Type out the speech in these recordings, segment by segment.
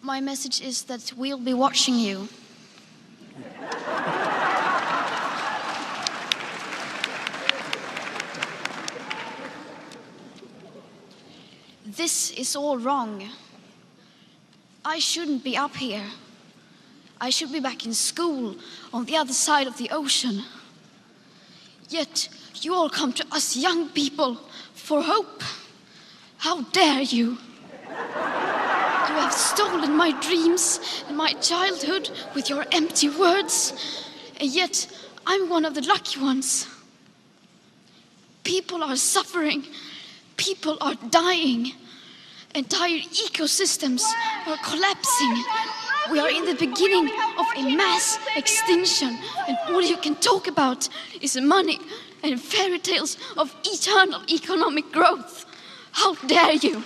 My message is that we'll be watching you. This is all wrong. I shouldn't be up here. I should be back in school on the other side of the ocean. Yet you all come to us young people for hope. How dare you? You have stolen my dreams and my childhood with your empty words, and yet I'm one of the lucky ones. People are suffering. People are dying. Entire ecosystems are collapsing. We are in the beginning of a mass extinction, and all you can talk about is money and fairy tales of eternal economic growth. How dare you?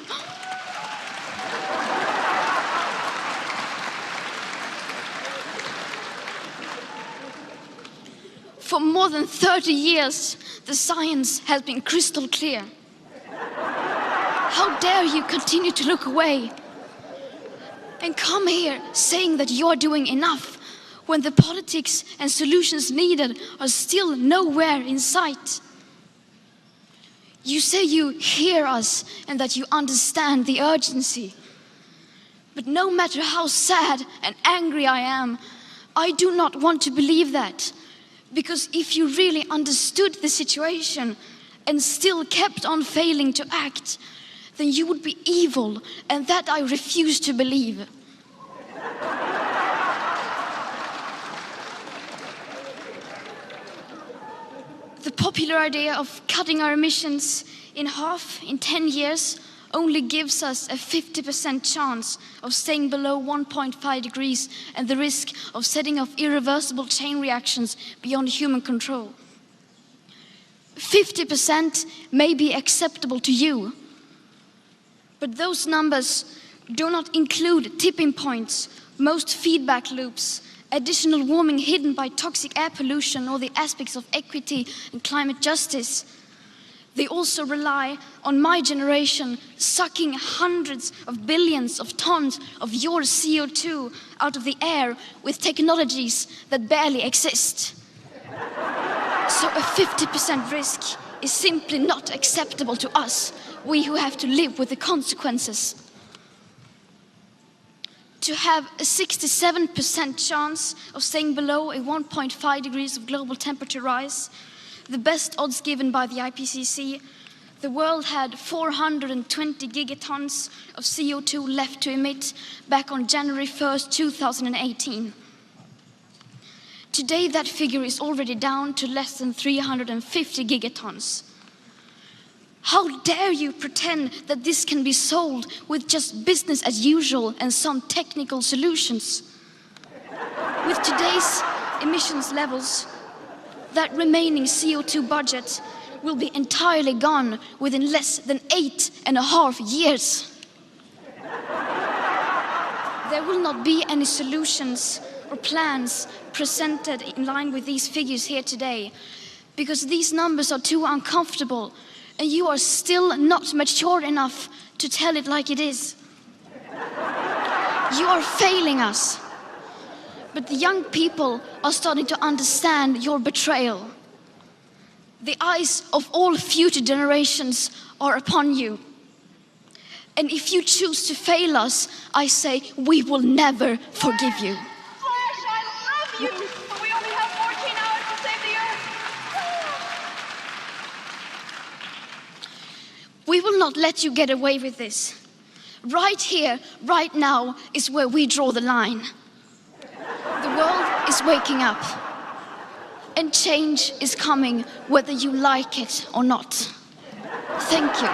For more than 30 years, the science has been crystal clear. How dare you continue to look away and come here saying that you're doing enough when the politics and solutions needed are still nowhere in sight? You say you hear us and that you understand the urgency. But no matter how sad and angry I am, I do not want to believe that. Because if you really understood the situation and still kept on failing to act, then you would be evil, and that I refuse to believe. The popular idea of cutting our emissions in half in 10 years only gives us a 50% chance of staying below 1.5 degrees and the risk of setting off irreversible chain reactions beyond human control. 50% may be acceptable to you, but those numbers do not include tipping points, most feedback loops, additional warming hidden by toxic air pollution, or the aspects of equity and climate justice. They also rely on my generation sucking hundreds of billions of tons of your CO2 out of the air with technologies that barely exist. So a 50% risk is simply not acceptable to us, we who have to live with the consequences. To have a 67% chance of staying below a 1.5 degrees of global temperature rise, the best odds given by the IPCC, the world had 420 gigatons of CO2 left to emit back on January 1st, 2018. Today, that figure is already down to less than 350 gigatons. How dare you pretend that this can be solved with just business as usual and some technical solutions? With today's emissions levels, that remaining CO2 budget will be entirely gone within less than 8.5 years. There will not be any solutions or plans presented in line with these figures here today, because these numbers are too uncomfortable and you are still not mature enough to tell it like it is. You are failing us. But the young people are starting to understand your betrayal. The eyes of all future generations are upon you. And if you choose to fail us, I say we will never forgive you. Flash, I love you, but we only have 14 hours to save the Earth. We will not let you get away with this. Right here, right now, is where we draw the line. The world is waking up, and change is coming whether you like it or not. Thank you.